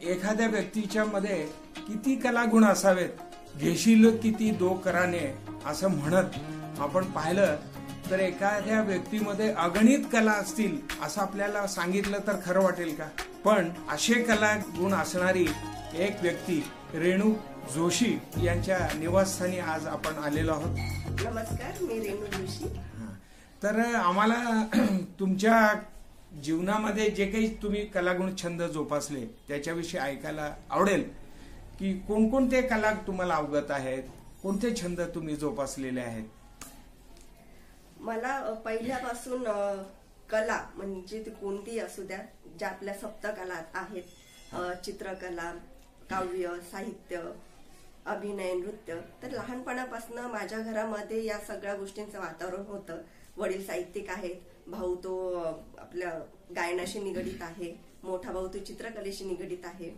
एखाद्या व्यक्तीच्या मध्ये किती कलागुण असावेत, घेशील किती दो कराने असं म्हणत आपण पाहिलं तर एखाद्या व्यक्तीमध्ये अगणित कला असतील असं आपल्याला सांगितलं तर खरं वाटेल का? पण असे कलागुण असणारी एक व्यक्ती रेणू जोशी यांच्या निवासस्थानी आज आपण आलेलो आहोत. नमस्कार, मी रेणू जोशी. तर आम्हाला तुमच्या जीवनामध्ये जे काही तुम्ही कलागुण छंद जोपासले त्याच्याविषयी ऐकायला आवडेल की कोणकोणते कला तुम्हाला अवगत आहेत, कोणते छंद तुम्ही जोपासलेले आहेत? मला पहिल्यापासून कला म्हणजे ती कोणतीही असू द्या, ज्या आपल्या सप्तकला आहेत, चित्रकला, काव्य, साहित्य, अभिनय, नृत्य, तर लहानपणापासून माझ्या घरामध्ये या सगळ्या गोष्टींचं वातावरण होतं. वडील साहित्यिक आहेत, भाऊ तो आपल्या गायनाशी निगडित आहे, मोठा भाऊ तो चित्रकलेशी निगडित आहे,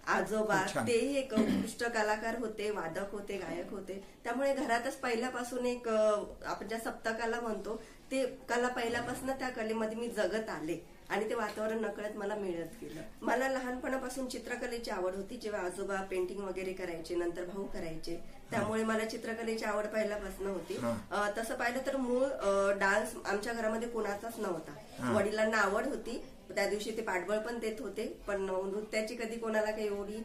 आजोबा तेही एक उत्कृष्ट कलाकार होते, वादक होते, गायक होते. त्यामुळे घरातच पहिल्यापासून एक आपण ज्या सप्तकला म्हणतो ते कला पहिल्यापासून त्या कलेमध्ये मी जगत आले आणि ते वातावरण नकळत मला मिळत गेलं. मला लहानपणापासून चित्रकलेची आवड होती. जेव्हा आजोबा पेंटिंग वगैरे करायचे, नंतर भाऊ करायचे, त्यामुळे मला चित्रकलेची आवड पहिल्यापासून होती. तसं पाहिलं तर मूळ डान्स आमच्या घरामध्ये कोणाचाच नव्हता. वडिलांना आवड होती, त्या दिवशी ते पाठबळ पण देत होते, पण नृत्याची कधी कोणाला काही एवढी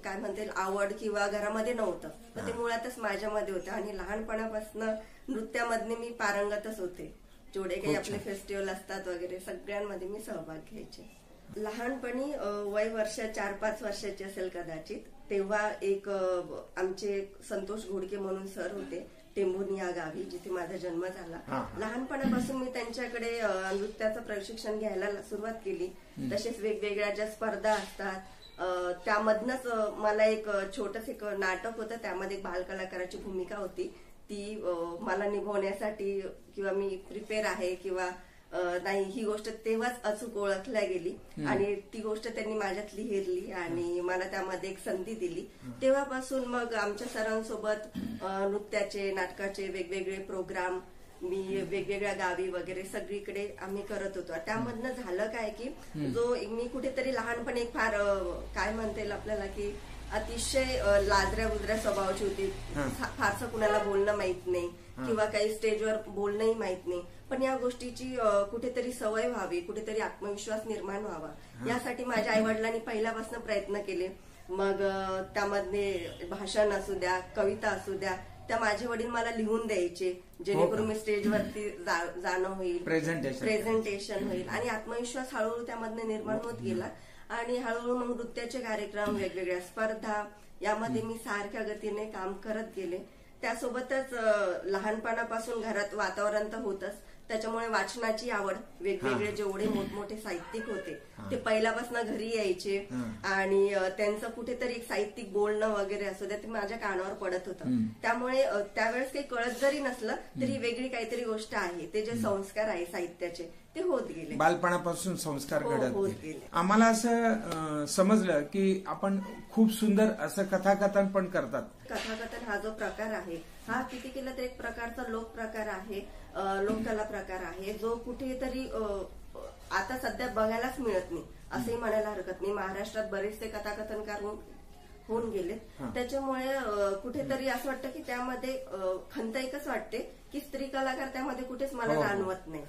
काय म्हणता येईल आवड किंवा घरामध्ये नव्हतं. तर ते मुळातच माझ्यामध्ये होतं आणि लहानपणापासून नृत्यामध्ये मी पारंगतच होते. जेवढे काही आपले फेस्टिवल असतात वगैरे सगळ्यांमध्ये मी सहभाग घ्यायचे. लहानपणी वय वर्ष 4-5 वर्षाची असेल कदाचित, तेव्हा एक आमचे संतोष घोडके म्हणून सर होते टेंभुर्णी या गावी, जिथे माझा जन्म झाला. लहानपणापासून मी त्यांच्याकडे नृत्याचं प्रशिक्षण घ्यायला सुरुवात केली. तसेच वेगवेगळ्या ज्या स्पर्धा असतात त्यामधनच मला एक छोटस एक नाटक होतं, त्यामध्ये बालकलाकाराची भूमिका होती. ती मला निभवण्यासाठी किंवा मी प्रिपेअर आहे किंवा नाही ही गोष्ट तेव्हाच अचूक ओळखल्या गेली आणि ती गोष्ट त्यांनी माझ्यातली हेरली आणि मला त्यामध्ये एक संधी दिली. तेव्हापासून मग आमच्या सरांसोबत नृत्याचे, नाटकाचे वेगवेगळे प्रोग्राम मी वेगवेगळ्या गावी वगैरे सगळीकडे आम्ही करत होतो. त्यामधनं झालं काय की जो मी कुठेतरी लहानपणी एक फार काय म्हणता येईल आपल्याला की अतिशय लाजऱ्या बुजऱ्या स्वभावाची होती. फारसं कुणाला बोलणं माहित नाही किंवा काही स्टेजवर बोलणंही माहित नाही, पण या गोष्टीची कुठेतरी सवय व्हावी, कुठेतरी आत्मविश्वास निर्माण व्हावा यासाठी माझ्या आई वडिलांनी पहिल्यापासून प्रयत्न केले. मग त्यामध्ये भाषण असू द्या, कविता असू द्या, त्या माझे वडील मला लिहून द्यायचे, जेणेकरून मी स्टेजवरती जाणं होईल, प्रेझेंटेशन होईल आणि आत्मविश्वास हळूहळू त्यामधनं निर्माण होत गेला. आणि हळूहळू मग नृत्याचे कार्यक्रम, वेगवेगळ्या स्पर्धा यामध्ये मी सारख्या गतीने काम करत गेले. त्यासोबतच लहानपणापासून घरात वातावरण तर होतच, त्याच्यामुळे वाचनाची आवड, वेगवेगळे जेवढे मोठमोठे साहित्यिक होते ते पहिल्यापासून घरी यायचे आणि त्यांचं कुठेतरी एक साहित्यिक बोलणं वगैरे असू द्या ते माझ्या कानावर पडत होतं. त्यामुळे त्यावेळेस काही कळत जरी नसलं तरी वेगळी काहीतरी गोष्ट आहे, ते जे संस्कार आहे साहित्याचे ते होत गेले. बालपणापासून संस्कार घडत गेले. आम्हाला असं समजलं की आपण खूप सुंदर असं कथाकथन पण करतात. कथाकथन हा जो प्रकार आहे हा किती केला तर एक प्रकारचा लोकप्रकार आहे, लोककला प्रकार आहे, जो कुठेतरी आता सध्या बघायलाच मिळत नाही असंही म्हणायला हरकत नाही. महाराष्ट्रात बरेचसे कथाकथनकार होऊन गेलेत. त्याच्यामुळे कुठेतरी असं वाटतं की त्यामध्ये खंत एकच वाटते की स्त्री कलाकार त्यामध्ये कुठेच मला जाणवत नाही.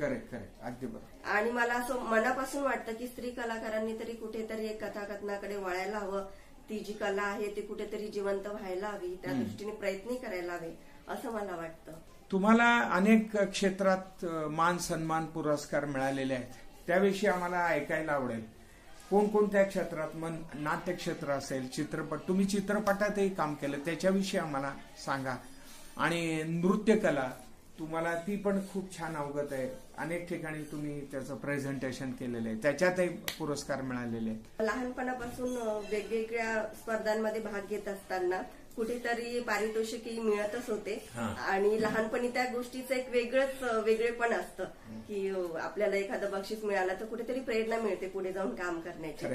आणि मला असं मनापासून वाटतं की स्त्री कलाकारांनी तरी कुठेतरी एक कथाकथनाकडे वळायला हवं. ती जी कला आहे ती कुठेतरी जिवंत व्हायला हवी, त्या दृष्टीने प्रयत्न करायला हवे असं मला वाटतं. तुम्हाला अनेक क्षेत्रात मान सन्मान पुरस्कार मिळालेले आहेत, त्याविषयी आम्हाला ऐकायला आवडेल. कोणकोणत्या क्षेत्रात, मग नाट्य क्षेत्र असेल, चित्रपट, तुम्ही चित्रपटातही काम केलं त्याच्याविषयी आम्हाला सांगा. आणि नृत्यकला तुम्हाला ती पण खूप छान अवगत आहे, अनेक ठिकाणी तुम्ही त्याचं प्रेझेंटेशन केलेलं आहे, त्याच्यातही पुरस्कार मिळालेले आहेत. लहानपणापासून वेगवेगळ्या स्पर्धांमध्ये भाग घेत असताना कुठेतरी पारितोषिकही मिळतच होते आणि लहानपणी त्या गोष्टीचं एक वेगळेपण असतं की आपल्याला एखादं बक्षीस मिळालं तर कुठेतरी प्रेरणा मिळते पुढे जाऊन काम करण्याची.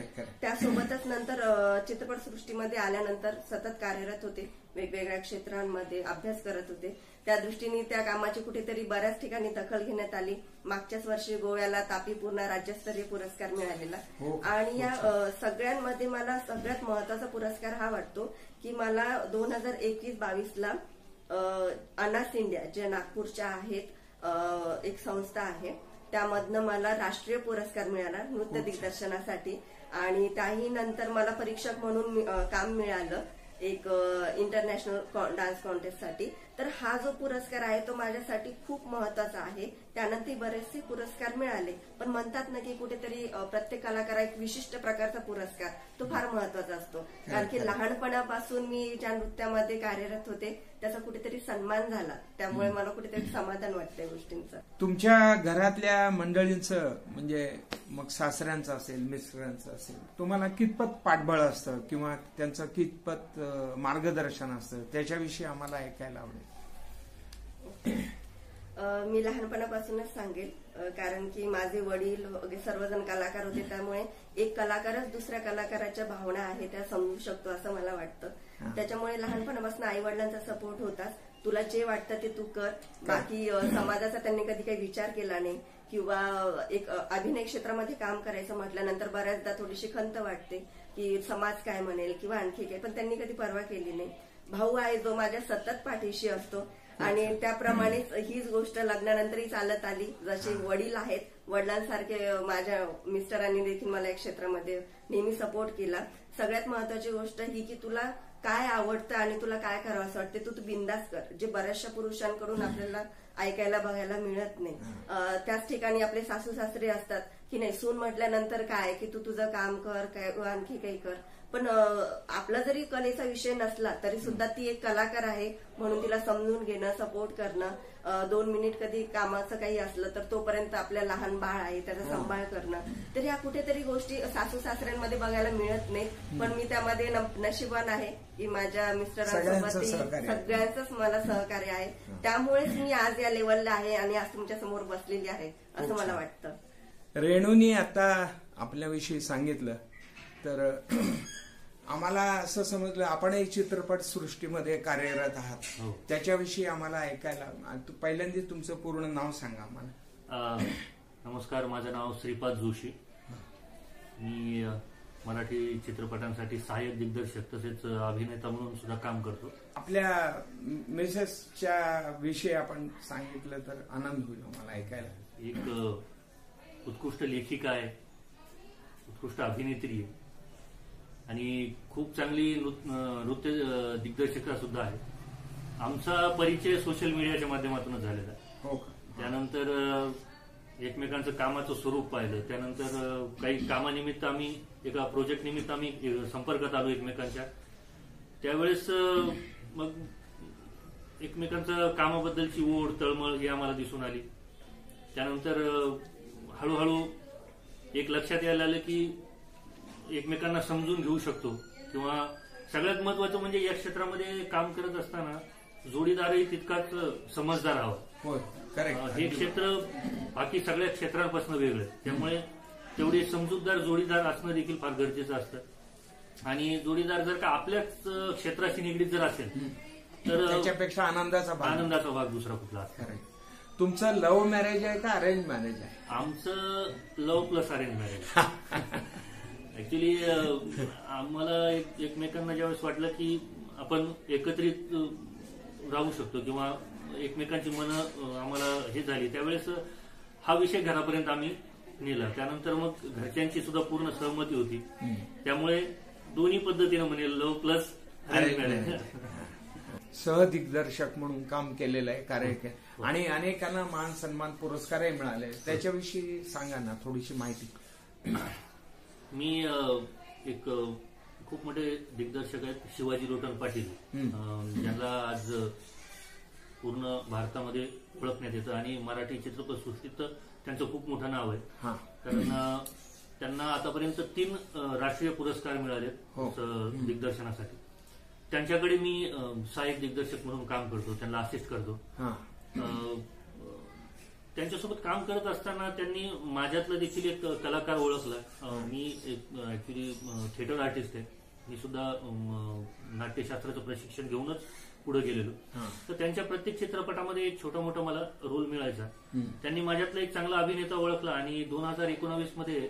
त्यासोबतच नंतर चित्रपट सृष्टीमध्ये आल्यानंतर सतत कार्यरत होते. वेगवेगळ्या क्षेत्रांमध्ये अभ्यास करत होते. त्या दृष्टीने त्या कामाची कुठेतरी बऱ्याच ठिकाणी दखल घेण्यात आली. मागच्याच वर्षी गोव्याला तापी पूर्ण राज्यस्तरीय पुरस्कार मिळालेला. आणि या सगळ्यांमध्ये मला सगळ्यात महत्वाचा पुरस्कार हा वाटतो की मला 2021-22ला अनास इंडिया जे नागपूरच्या आहेत एक संस्था आहे, त्यामधनं मला राष्ट्रीय पुरस्कार मिळाला नृत्य दिग्दर्शनासाठी. आणि त्याही नंतर मला परीक्षक म्हणून काम मिळालं एक इंटरनॅशनल डान्स कॉन्टेस्टसाठी. तर हा जो पुरस्कार आहे तो माझ्यासाठी खूप महत्वाचा आहे. त्यानंतर बरेचसे पुरस्कार मिळाले, पण म्हणतात ना की कुठेतरी प्रत्येक कलाकारा एक विशिष्ट प्रकारचा पुरस्कार तो फार महत्वाचा असतो. कारण की लहानपणापासून मी ज्या नृत्यामध्ये कार्यरत होते त्याचा कुठेतरी सन्मान झाला, त्यामुळे मला कुठेतरी समाधान वाटतं या गोष्टींचं. तुमच्या घरातल्या मंडळींचं म्हणजे मग सासऱ्यांचं असेल मिस्टरांचं असेल, तुम्हाला कितपत पाठबळ असतं किंवा त्यांचं कितपत मार्गदर्शन असतं त्याच्याविषयी आम्हाला ऐकायला आवडेल. मी लहानपणापासूनच सांगेल, कारण की माझे वडील सर्वजण कलाकार होते, त्यामुळे एक कलाकारच दुसऱ्या कलाकाराच्या भावना आहे त्या समजू शकतो असं मला वाटतं. त्याच्यामुळे लहानपणापासून आई वडिलांचा सपोर्ट होताच. तुला जे वाटतं ते तू कर, बाकी समाजाचा त्यांनी कधी काही विचार केला नाही. किंवा एक अभिनय क्षेत्रामध्ये काम करायचं म्हटल्यानंतर बऱ्याचदा थोडीशी खंत वाटते की समाज काय म्हणेल किंवा आणखी काय, पण त्यांनी कधी पर्वा केली नाही. भाऊ आहे जो माझ्या सतत पाठीशी असतो आणि त्याप्रमाणेच हीच गोष्ट लग्नानंतरही चालत आली. जसे वडील आहेत, वडिलांसारखे माझ्या मिस्टरांनी देखील मला या क्षेत्रामध्ये नेहमी सपोर्ट केला. सगळ्यात महत्वाची गोष्ट ही की तुला काय आवडतं आणि तुला काय करावं असं वाटतं तू बिंदास कर, जे बऱ्याचशा पुरुषांकडून आपल्याला ऐकायला बघायला मिळत नाही. त्याच ठिकाणी आपले सासू सासरे असतात की नाही सून म्हटल्यानंतर काय की तू तुझं काम कर काय आणखी काही कर, पण आपला जरी कलेचा विषय नसला तरी सुद्धा ती एक कलाकार आहे म्हणून तिला समजून घेणं, सपोर्ट करणं. 2 मिनिट कधी कामाचं काही असलं तर तोपर्यंत आपल्या लहान बाळ आहे त्याचा सांभाळ करणं, तर ह्या कुठेतरी गोष्टी सासू सासऱ्यांमध्ये बघायला मिळत नाहीत. पण मी त्यामध्ये नशिबान आहे की माझ्या मिस्टरांसोबत सगळ्यांचंच मला सहकार्य आहे. त्यामुळेच मी आज या लेवलला आहे आणि आज तुमच्या समोर बसलेली आहे असं मला वाटतं. रेणूनी आता आपल्याविषयी सांगितलं तर आम्हाला असं समजलं आपणही चित्रपट सृष्टीमध्ये कार्यरत आहात, त्याच्याविषयी आम्हाला ऐकायला. पहिल्यांदा तुमचं पूर्ण नाव सांगा आम्हाला. नमस्कार, माझं नाव श्रीपाद जोशी. मी मराठी चित्रपटांसाठी सहाय्यक दिग्दर्शक तसेच अभिनेता म्हणून सुद्धा काम करतो. आपल्या मिसेसच्या विषयी आपण सांगितलं तर आनंद होईल आम्हाला ऐकायला. एक उत्कृष्ट लेखिका आहे, उत्कृष्ट अभिनेत्री आहे आणि खूप चांगली नृत्य दिग्दर्शिका सुद्धा आहे. आमचा परिचय सोशल मीडियाच्या माध्यमातून झालेला आहे. त्यानंतर एकमेकांचं कामाचं स्वरूप पाहिलं, त्यानंतर काही कामानिमित्त आम्ही एका प्रोजेक्ट निमित्त आम्ही संपर्कात आलो एकमेकांच्या. त्यावेळेस मग एकमेकांचं कामाबद्दलची ओढ तळमळ ही आम्हाला दिसून आली. त्यानंतर हळूहळू एक लक्षात यायला आलं की एकमेकांना समजून घेऊ शकतो किंवा सगळ्यात महत्वाचं म्हणजे या क्षेत्रामध्ये काम करत असताना जोडीदारही तितकाच समजदार हवा. हे क्षेत्र बाकी सगळ्या क्षेत्रांपासून वेगळं आहे, त्यामुळे तेवढे समजूतदार जोडीदार असणं देखील फार गरजेचं असतं. आणि जोडीदार जर का आपल्याच क्षेत्राशी निगडीत जर असेल तर त्याच्यापेक्षा आनंदाचा भाग दुसरा कुठला असतो. तुमचं लव्ह मॅरेज आहे का अरेंज मॅरेज आहे? आमचं love plus arrange marriage. Actually आम्हाला एकमेकांना ज्यावेळेस वाटलं की आपण एकत्रित राहू शकतो किंवा एकमेकांची मनं आम्हाला हे झाली, त्यावेळेस हा विषय घरापर्यंत आम्ही नेला. त्यानंतर मग घरच्यांची सुद्धा पूर्ण सहमती होती, त्यामुळे दोन्ही पद्धतीनं म्हणेल लव्ह प्लस अरेंज मॅरेज. सहदिग्दर्शक म्हणून काम केलेलं आहे कार्य आणि अनेकांना मान सन्मान पुरस्कारही मिळाले, त्याच्याविषयी सांगा ना थोडीशी माहिती. मी एक खूप मोठे दिग्दर्शक आहेत शिवाजी लोटन पाटील, ज्यांना आज पूर्ण भारतामध्ये ओळखण्यात येतं आणि मराठी चित्रपटसृष्टीत त्यांचं खूप मोठं नाव आहे. कारण त्यांना आतापर्यंत 3 राष्ट्रीय पुरस्कार मिळालेत दिग्दर्शनासाठी. त्यांच्याकडे मी सहाय्यक दिग्दर्शक म्हणून काम करतो, त्यांना असिस्ट करतो. त्यांच्यासोबत काम करत असताना त्यांनी माझ्यातलं देखील एक कलाकार ओळखला. मी ऍक्च्युली थिएटर आर्टिस्ट आहे मी सुद्धा नाट्यशास्त्राचं प्रशिक्षण घेऊनच पुढे गेलेलो. तर त्यांच्या प्रत्येक चित्रपटामध्ये एक छोटा मोठा मला रोल मिळायचा. त्यांनी माझ्यातला एक चांगला अभिनेता ओळखला आणि 2019 मध्ये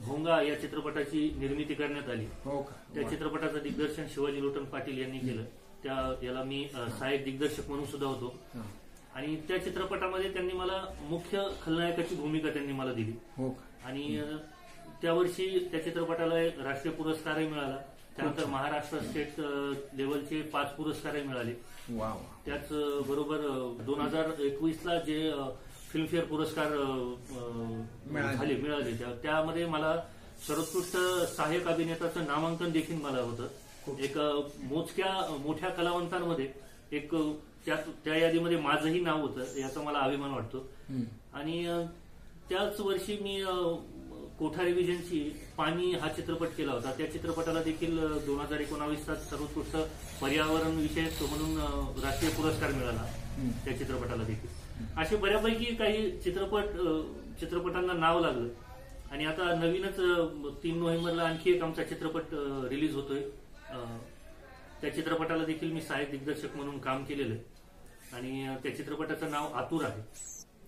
भोंगा या चित्रपटाची निर्मिती करण्यात आली. त्या चित्रपटाचं दिग्दर्शन शिवाजी लोटन पाटील यांनी केलं. याला मी सहाय्यक दिग्दर्शक म्हणून सुद्धा होतो. आणि त्या चित्रपटामध्ये त्यांनी मला मुख्य खलनायकाची भूमिका त्यांनी मला दिली. आणि त्या वर्षी त्या चित्रपटाला राष्ट्रीय पुरस्कारही मिळाला. त्यानंतर महाराष्ट्र स्टेट लेवलचे 5 पुरस्कारही मिळाले. त्याच बरोबर 2021ला जे फिल्मफेअर पुरस्कार मिळाले त्यामध्ये मला सर्वोत्कृष्ट सहाय्यक अभिनेताचं नामांकन देखील मला होतं. एक मोजक्या मोठ्या कलावंतांमध्ये एक त्या यादीमध्ये माझंही नाव होतं, याचा मला अभिमान वाटतो. आणि त्याच वर्षी मी कोठारी विजनची पाणी हा चित्रपट केला होता. त्या चित्रपटाला देखील 2019चा सर्वोत्कृष्ट पर्यावरण विषयक म्हणून राष्ट्रीय पुरस्कार मिळाला त्या चित्रपटाला देखील. असे बऱ्यापैकी काही चित्रपटांना नाव लागलं. आणि आता नवीनच 3 नोव्हेंबरला आणखी एक आमचा चित्रपट रिलीज होतोय. त्या चित्रपटाला देखील मी सहाय्यक दिग्दर्शक म्हणून काम केलेलं आहे आणि त्या चित्रपटाचं नाव आतुर आहे.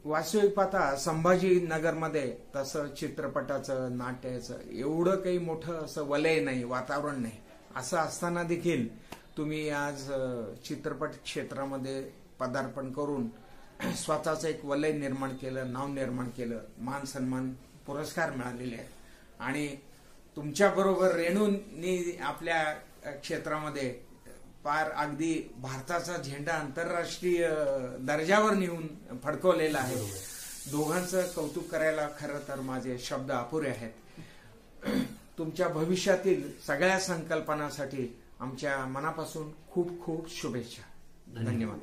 वास्तविक पाहता संभाजीनगरमध्ये तसं चित्रपटाचं नाट्याचं एवढं काही मोठं असं वलय नाही, वातावरण नाही. असं असताना देखील तुम्ही आज चित्रपट क्षेत्रामध्ये पदार्पण करून स्वतःचं एक वलय निर्माण केलं, नाव निर्माण केलं, मान सन्मान पुरस्कार मिळालेले आहेत. आणि तुमच्याबरोबर रेणूंनी आपल्या क्षेत्रामध्ये पार अगदी भारताचा झेंडा आंतरराष्ट्रीय दर्जावर नेऊन फडकवलेला आहे. दोघांचं कौतुक करायला खरं तर माझे शब्द अपुरे आहेत. तुमच्या भविष्यातील सगळ्या संकल्पनांसाठी आमच्या मनापासून खूप खूप शुभेच्छा. धन्यवाद.